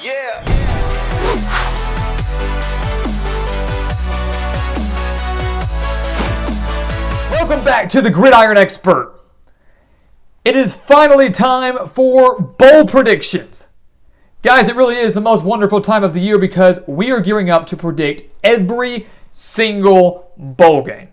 Yeah. Welcome back to the Gridiron Expert. It is finally time for bowl predictions. Guys, it really is the most wonderful time of the year because we are gearing up to predict every single bowl game.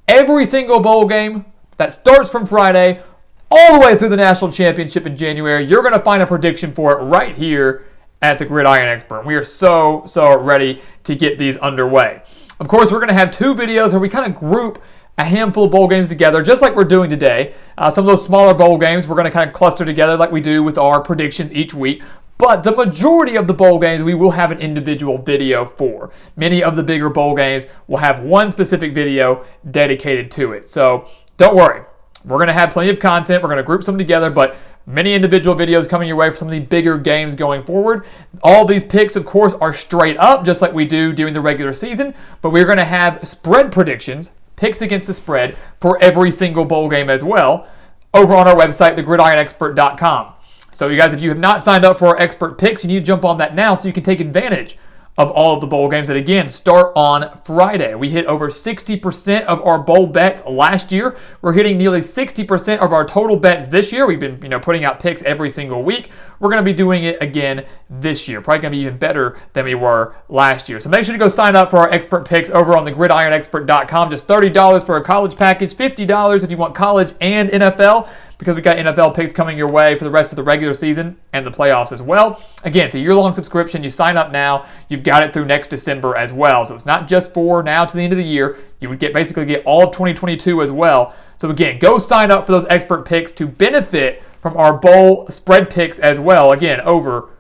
Every single bowl game that starts from Friday all the way through the national championship in January. You're going to find a prediction for it right here at the Gridiron Expert. We are so ready to get these underway. Of course, we're going to have two videos where we kind of group a handful of bowl games together, just like we're doing today. Some of those smaller bowl games we're going to kind of cluster together like we do with our predictions each week. But the majority of the bowl games we will have an individual video for. Many of the bigger bowl games will have one specific video dedicated to it. So don't worry. We're going to have plenty of content. We're going to group some together, but many individual videos coming your way for some of the bigger games going forward. All these picks, of course, are straight up, just like we do during the regular season. But we're going to have spread predictions, picks against the spread, for every single bowl game as well, over on our website, thegridironexpert.com. So you guys, if you have not signed up for our expert picks, you need to jump on that now so you can take advantage of all of the bowl games that, again, start on Friday. We hit over 60% of our bowl bets last year. We're hitting nearly 60% of our total bets this year. We've been putting out picks every single week. We're going to be doing it again this year. Probably going to be even better than we were last year. So make sure to go sign up for our expert picks over on thegridironexpert.com. Just $30 for a college package, $50 if you want college and NFL, because we got NFL picks coming your way for the rest of the regular season and the playoffs as well. Again, it's a year-long subscription. You sign up now. You've got it through next December as well. So it's not just for now to the end of the year. You would basically get all of 2022 as well. So again, go sign up for those expert picks to benefit from our bowl spread picks as well. Again, over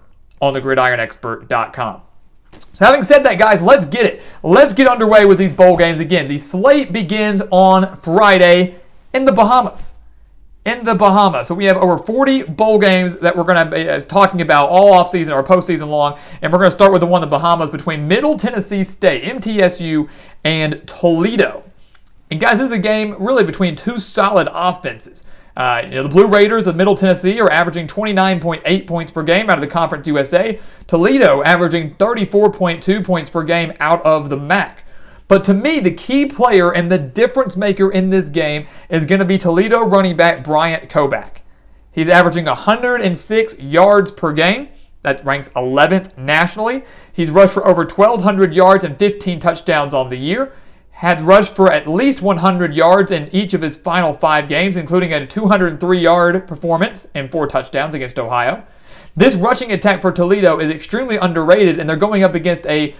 on thegridironexpert.com. So having said that, guys, let's get it. Let's get underway with these bowl games. Again, the slate begins on Friday in the Bahamas. So we have over 40 bowl games that we're going to be talking about all offseason or postseason long. And we're going to start with the one in the Bahamas between Middle Tennessee State, MTSU, and Toledo. And guys, this is a game really between two solid offenses. The Blue Raiders of Middle Tennessee are averaging 29.8 points per game out of the Conference USA. Toledo averaging 34.2 points per game out of the MAC. But to me, the key player and the difference maker in this game is going to be Toledo running back Bryant Koback. He's averaging 106 yards per game. That ranks 11th nationally. He's rushed for over 1,200 yards and 15 touchdowns on the year. Had rushed for at least 100 yards in each of his final 5 games, including a 203-yard performance and 4 touchdowns against Ohio. This rushing attack for Toledo is extremely underrated, and they're going up against a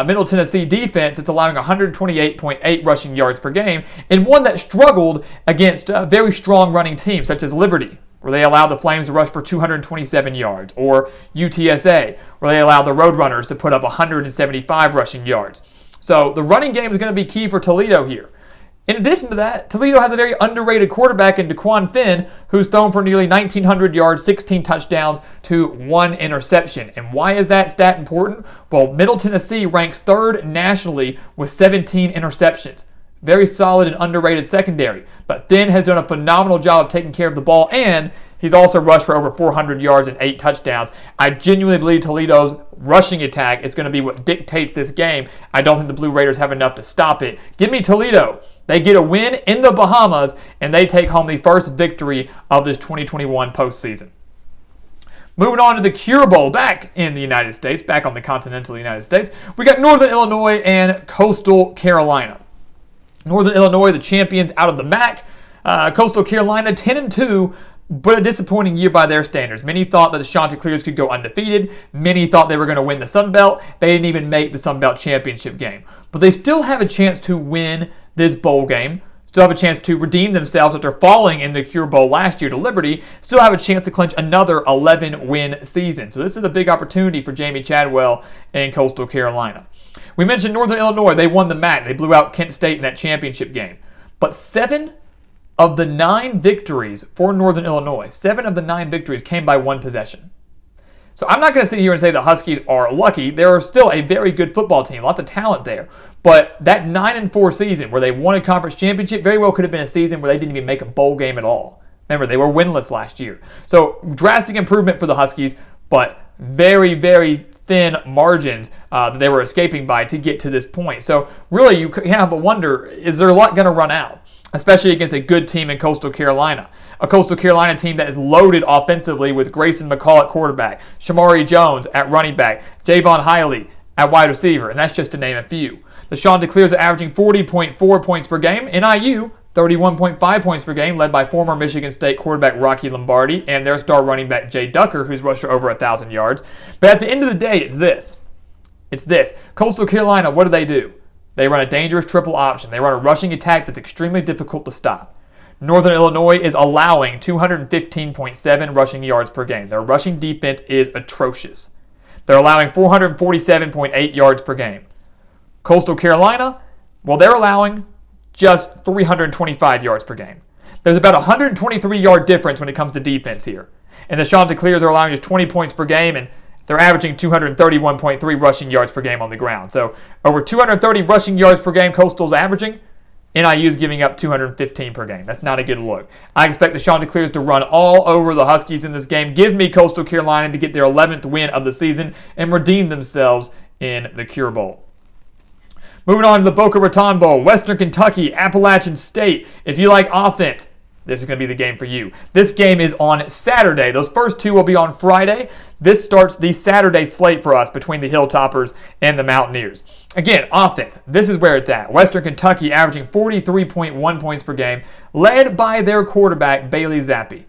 Middle Tennessee defense that's allowing 128.8 rushing yards per game, and one that struggled against very strong running teams such as Liberty, where they allowed the Flames to rush for 227 yards, or UTSA, where they allowed the Roadrunners to put up 175 rushing yards. So the running game is going to be key for Toledo here. In addition to that, Toledo has a very underrated quarterback in DeQuan Finn, who's thrown for nearly 1,900 yards, 16 touchdowns to 1 interception. And why is that stat important? Well, Middle Tennessee ranks 3rd nationally with 17 interceptions. Very solid and underrated secondary. But Finn has done a phenomenal job of taking care of the ball, and he's also rushed for over 400 yards and 8 touchdowns. I genuinely believe Toledo's rushing attack is going to be what dictates this game. I don't think the Blue Raiders have enough to stop it. Give me Toledo. They get a win in the Bahamas, and they take home the first victory of this 2021 postseason. Moving on to the Cure Bowl back in the United States, back on the continental United States, we got Northern Illinois and Coastal Carolina. Northern Illinois, the champions out of the MAC. Coastal Carolina, 10-2, but a disappointing year by their standards. Many thought that the Chanticleers could go undefeated. Many thought they were going to win the Sun Belt. They didn't even make the Sun Belt championship game. But they still have a chance to win this bowl game. Still have a chance to redeem themselves after falling in the Cure Bowl last year to Liberty. Still have a chance to clinch another 11-win season. So this is a big opportunity for Jamie Chadwell and Coastal Carolina. We mentioned Northern Illinois. They won the MAC. They blew out Kent State in that championship game. But 7 of the 9 victories for Northern Illinois, 7 of the 9 victories came by 1 possession. So I'm not going to sit here and say the Huskies are lucky. They're still a very good football team, lots of talent there. But that 9-4 season where they won a conference championship very well could have been a season where they didn't even make a bowl game at all. Remember, they were winless last year. So drastic improvement for the Huskies, but very, very thin margins that they were escaping by to get to this point. So really, you can't help but wonder, is their luck going to run out? Especially against a good team in Coastal Carolina. A Coastal Carolina team that is loaded offensively with Grayson McCall at quarterback, Shamari Jones at running back, Javon Hiley at wide receiver, and that's just to name a few. The Chanticleers are averaging 40.4 points per game. NIU, 31.5 points per game, led by former Michigan State quarterback Rocky Lombardi and their star running back Jay Ducker, who's rushed for over 1,000 yards. But at the end of the day, it's this. Coastal Carolina, what do? They run a dangerous triple option. They run a rushing attack that's extremely difficult to stop. Northern Illinois is allowing 215.7 rushing yards per game. Their rushing defense is atrocious. They're allowing 447.8 yards per game. Coastal Carolina, well, they're allowing just 325 yards per game. There's about a 123-yard difference when it comes to defense here. And the Chanticleers are allowing just 20 points per game, and they're averaging 231.3 rushing yards per game on the ground. So over 230 rushing yards per game Coastal's averaging. NIU's giving up 215 per game. That's not a good look. I expect the Chanticleers to run all over the Huskies in this game. Give me Coastal Carolina to get their 11th win of the season and redeem themselves in the Cure Bowl. Moving on to the Boca Raton Bowl, Western Kentucky, Appalachian State. If you like offense, this is going to be the game for you. This game is on Saturday. Those first two will be on Friday. This starts the Saturday slate for us between the Hilltoppers and the Mountaineers. Again, offense. This is where it's at. Western Kentucky averaging 43.1 points per game, led by their quarterback, Bailey Zappi.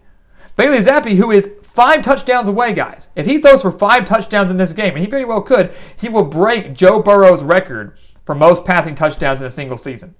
Bailey Zappi, who is 5 touchdowns away, guys. If he throws for 5 touchdowns in this game, and he very well could, he will break Joe Burrow's record for most passing touchdowns in a single season.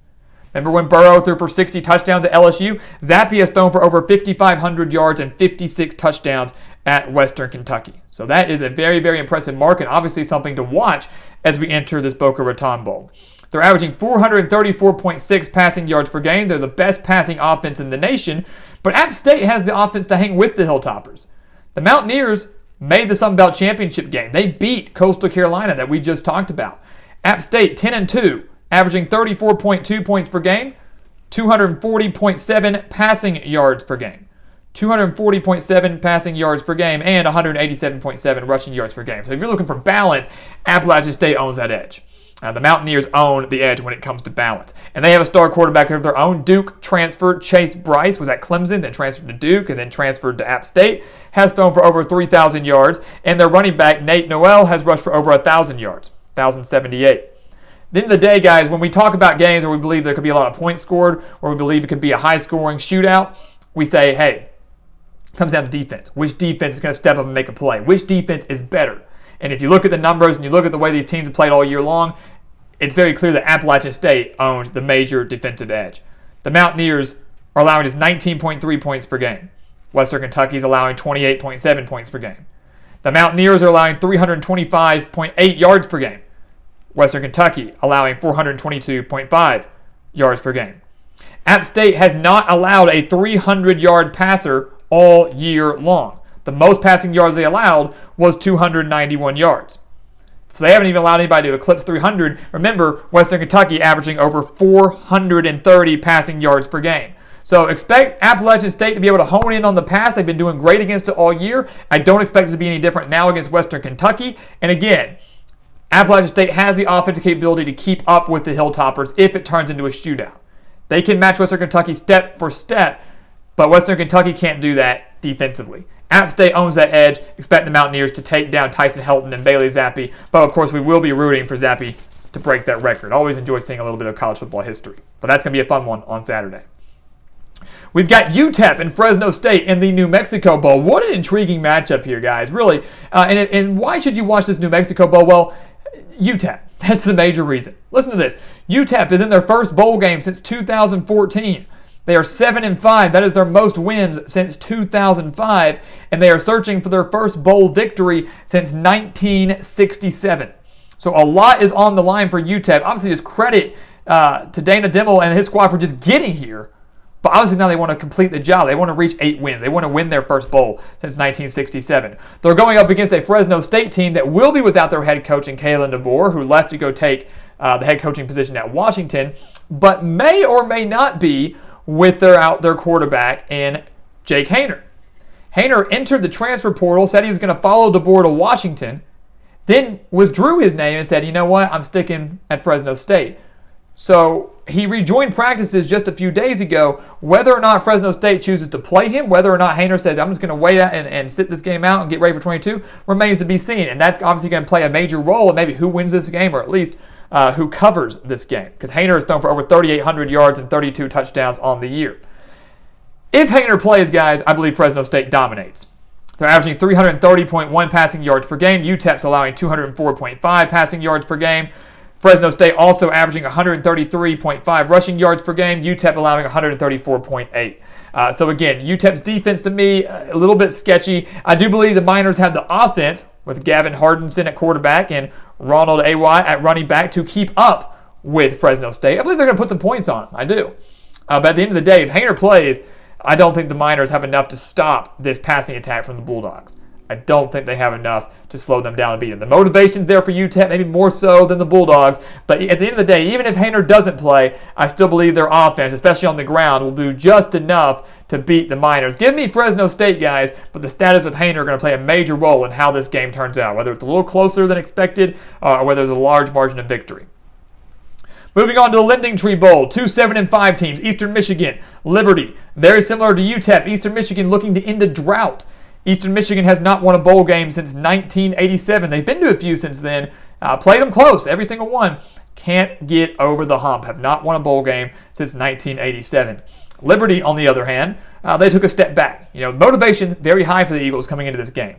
Remember when Burrow threw for 60 touchdowns at LSU? Zappi has thrown for over 5,500 yards and 56 touchdowns at Western Kentucky. So that is a very, very impressive mark and obviously something to watch as we enter this Boca Raton Bowl. They're averaging 434.6 passing yards per game. They're the best passing offense in the nation. But App State has the offense to hang with the Hilltoppers. The Mountaineers made the Sun Belt Championship game. They beat Coastal Carolina that we just talked about. App State 10-2. Averaging 34.2 points per game, 240.7 passing yards per game. 240.7 passing yards per game, and 187.7 rushing yards per game. So if you're looking for balance, Appalachian State owns that edge. The Mountaineers own the edge when it comes to balance. And they have a star quarterback of their own. Duke transferred. Chase Bryce was at Clemson, then transferred to Duke, and then transferred to App State. Has thrown for over 3,000 yards. And their running back, Nate Noel, has rushed for over 1,000 yards, 1,078. At the end of the day, guys, when we talk about games where we believe there could be a lot of points scored, or we believe it could be a high-scoring shootout, we say, hey, it comes down to defense. Which defense is going to step up and make a play? Which defense is better? And if you look at the numbers and you look at the way these teams have played all year long, it's very clear that Appalachian State owns the major defensive edge. The Mountaineers are allowing just 19.3 points per game. Western Kentucky is allowing 28.7 points per game. The Mountaineers are allowing 325.8 yards per game. Western Kentucky allowing 422.5 yards per game. App State has not allowed a 300-yard passer all year long. The most passing yards they allowed was 291 yards. So they haven't even allowed anybody to eclipse 300. Remember, Western Kentucky averaging over 430 passing yards per game. So expect Appalachian State to be able to hone in on the pass. They've been doing great against it all year. I don't expect it to be any different now against Western Kentucky. And again, Appalachian State has the offensive capability to keep up with the Hilltoppers if it turns into a shootout. They can match Western Kentucky step for step, but Western Kentucky can't do that defensively. App State owns that edge. Expect the Mountaineers to take down Tyson Helton and Bailey Zappi, but of course we will be rooting for Zappi to break that record. Always enjoy seeing a little bit of college football history, but that's going to be a fun one on Saturday. We've got Utep and Fresno State in the New Mexico Bowl. What an intriguing matchup here, guys, really. And why should you watch this New Mexico Bowl? Well, UTEP. That's the major reason. Listen to this. UTEP is in their first bowl game since 2014. They are 7-5. That is their most wins since 2005. And they are searching for their first bowl victory since 1967. So a lot is on the line for UTEP. Obviously, just credit to Dana Dimmel and his squad for just getting here. But obviously now they want to complete the job. They want to reach 8 wins. They want to win their first bowl since 1967. They're going up against a Fresno State team that will be without their head coach in Kalen DeBoer, who left to go take the head coaching position at Washington, but may or may not be with their quarterback in Jake Haener. Haener entered the transfer portal, said he was going to follow DeBoer to Washington, then withdrew his name and said, you know what, I'm sticking at Fresno State. So he rejoined practices just a few days ago. Whether or not Fresno State chooses to play him, whether or not Haener says, I'm just going to wait and sit this game out and get ready for 22, remains to be seen. And that's obviously going to play a major role in maybe who wins this game, or at least who covers this game. Because Haener has thrown for over 3,800 yards and 32 touchdowns on the year. If Haener plays, guys, I believe Fresno State dominates. They're averaging 330.1 passing yards per game. Utep's allowing 204.5 passing yards per game. Fresno State also averaging 133.5 rushing yards per game. Utep allowing 134.8. So again, Utep's defense to me, a little bit sketchy. I do believe the Miners have the offense with Gavin Hardinson at quarterback and Ronald A.Y. at running back to keep up with Fresno State. I believe they're going to put some points on them. I do. But at the end of the day, if Haener plays, I don't think the Miners have enough to stop this passing attack from the Bulldogs. I don't think they have enough to slow them down and beat them. The motivation's there for UTEP, maybe more so than the Bulldogs. But at the end of the day, even if Haener doesn't play, I still believe their offense, especially on the ground, will do just enough to beat the Miners. Give me Fresno State, guys, but the status with Haener are going to play a major role in how this game turns out, whether it's a little closer than expected or whether there's a large margin of victory. Moving on to the Lending Tree Bowl, 2 7-5 teams, Eastern Michigan, Liberty. Very similar to UTEP, Eastern Michigan looking to end a drought. Eastern Michigan has not won a bowl game since 1987. They've been to a few since then, played them close, every single one. Can't get over the hump, have not won a bowl game since 1987. Liberty, on the other hand, they took a step back. Motivation very high for the Eagles coming into this game.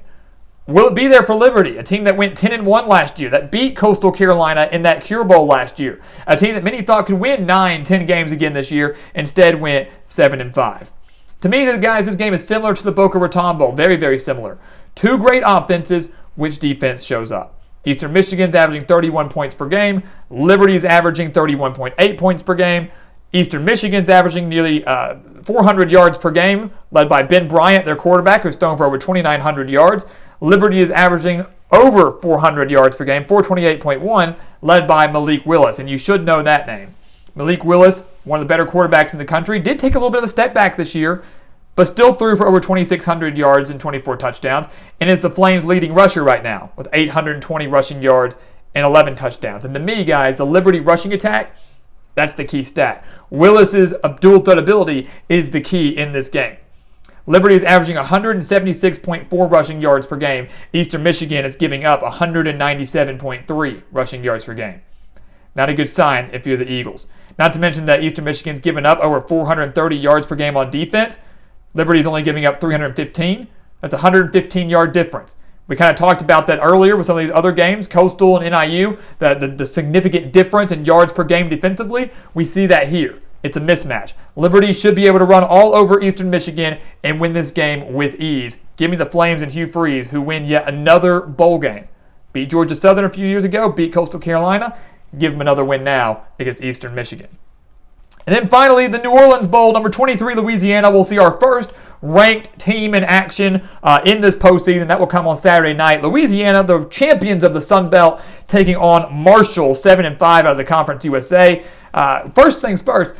Will it be there for Liberty, a team that went 10-1 last year, that beat Coastal Carolina in that Cure Bowl last year, a team that many thought could win 9-10 games again this year, instead went 7-5. To me, guys, this game is similar to the Boca Raton Bowl, very, very similar. Two great offenses, which defense shows up. Eastern Michigan's averaging 31 points per game, Liberty's averaging 31.8 points per game. Eastern Michigan's averaging nearly 400 yards per game, led by Ben Bryant, their quarterback, who's thrown for over 2,900 yards. Liberty is averaging over 400 yards per game, 428.1, led by Malik Willis, and you should know that name. Malik Willis, one of the better quarterbacks in the country, did take a little bit of a step back this year, but still threw for over 2,600 yards and 24 touchdowns, and is the Flames' leading rusher right now, with 820 rushing yards and 11 touchdowns. And to me, guys, the Liberty rushing attack, that's the key stat. Willis's dual threat ability is the key in this game. Liberty is averaging 176.4 rushing yards per game. Eastern Michigan is giving up 197.3 rushing yards per game. Not a good sign if you're the Eagles. Not to mention that Eastern Michigan's given up over 430 yards per game on defense. Liberty's only giving up 315. That's a 115-yard difference. We kind of talked about that earlier with some of these other games, Coastal and NIU, the significant difference in yards per game defensively. We see that here. It's a mismatch. Liberty should be able to run all over Eastern Michigan and win this game with ease. Give me the Flames and Hugh Freeze, who win yet another bowl game. Beat Georgia Southern a few years ago, beat Coastal Carolina. Give them another win now against Eastern Michigan. And then finally, the New Orleans Bowl, number 23, Louisiana. We'll see our first ranked team in action in this postseason. That will come on Saturday night. Louisiana, the champions of the Sun Belt, taking on Marshall, 7-5 out of the Conference USA. First things first,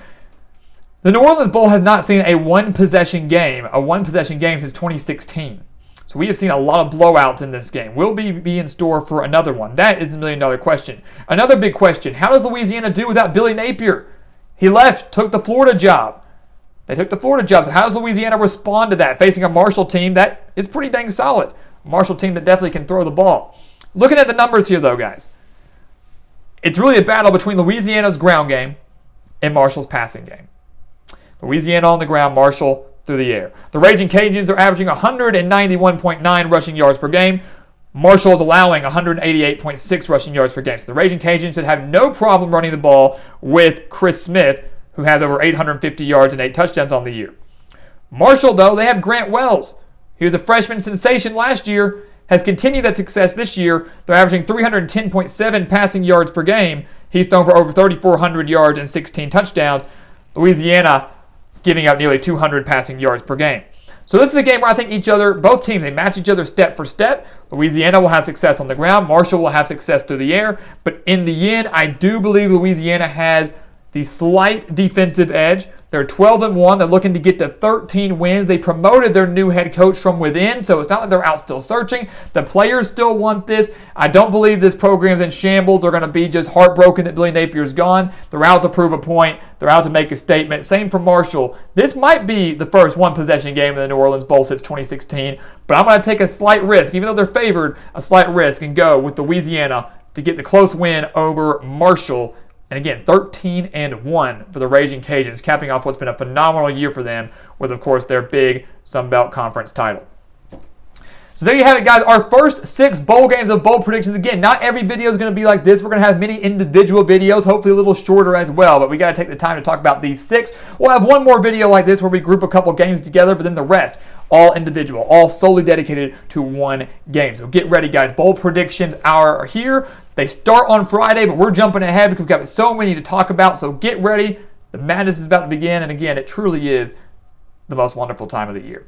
the New Orleans Bowl has not seen a one-possession game since 2016. So we have seen a lot of blowouts in this game. Will be in store for another one? That is the million-dollar question. Another big question, how does Louisiana do without Billy Napier? He left, took the Florida job. They took the Florida job. So how does Louisiana respond to that, facing a Marshall team that is pretty dang solid? A Marshall team that definitely can throw the ball. Looking at the numbers here, though, guys, it's really a battle between Louisiana's ground game and Marshall's passing game. Louisiana on the ground, Marshall through the air. The Raging Cajuns are averaging 191.9 rushing yards per game. Marshall is allowing 188.6 rushing yards per game. So the Raging Cajuns should have no problem running the ball with Chris Smith, who has over 850 yards and 8 touchdowns on the year. Marshall, though, they have Grant Wells. He was a freshman sensation last year, has continued that success this year. They're averaging 310.7 passing yards per game. He's thrown for over 3,400 yards and 16 touchdowns. Louisiana giving up nearly 200 passing yards per game. So this is a game where I think both teams, they match each other step for step. Louisiana will have success on the ground. Marshall will have success through the air. But in the end, I do believe Louisiana has the slight defensive edge. They're 12-1. They're looking to get to 13 wins. They promoted their new head coach from within, so it's not like they're out still searching. The players still want this. I don't believe this program's in shambles. They're going to be just heartbroken that Billy Napier's gone. They're out to prove a point. They're out to make a statement. Same for Marshall. This might be the first one-possession game in the New Orleans Bowl since 2016, but I'm going to take a slight risk, even though they're favored, a slight risk, and go with Louisiana to get the close win over Marshall. And again, 13-1 for the Raging Cajuns, capping off what's been a phenomenal year for them with, of course, their big Sun Belt Conference title. So there you have it, guys. Our first 6 bowl games of bowl predictions. Again, not every video is going to be like this. We're going to have many individual videos, hopefully a little shorter as well. But we got to take the time to talk about these 6. We'll have one more video like this where we group a couple games together, but then the rest, all individual, all solely dedicated to one game. So get ready, guys. Bowl predictions are here. They start on Friday, but we're jumping ahead because we've got so many to talk about. So get ready. The madness is about to begin. And again, it truly is the most wonderful time of the year.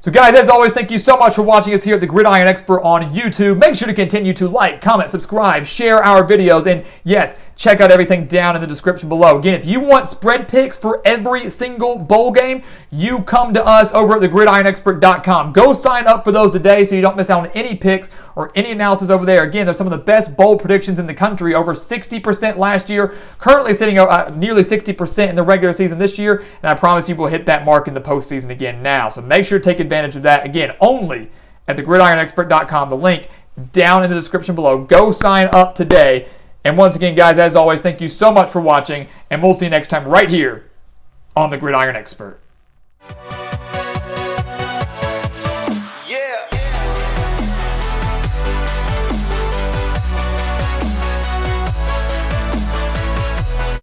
So guys, as always, thank you so much for watching us here at the Gridiron Expert on YouTube. Make sure to continue to like, comment, subscribe, share our videos, and yes, check out everything down in the description below. Again, if you want spread picks for every single bowl game, you come to us over at thegridironexpert.com. Go sign up for those today so you don't miss out on any picks or any analysis over there. Again, there's some of the best bowl predictions in the country, over 60% last year, currently sitting at nearly 60% in the regular season this year, and I promise you we'll hit that mark in the postseason again now. So make sure to take advantage of that. Again, only at thegridironexpert.com. The link down in the description below. Go sign up today. And once again, guys, as always, thank you so much for watching, and we'll see you next time right here on The Gridiron Expert.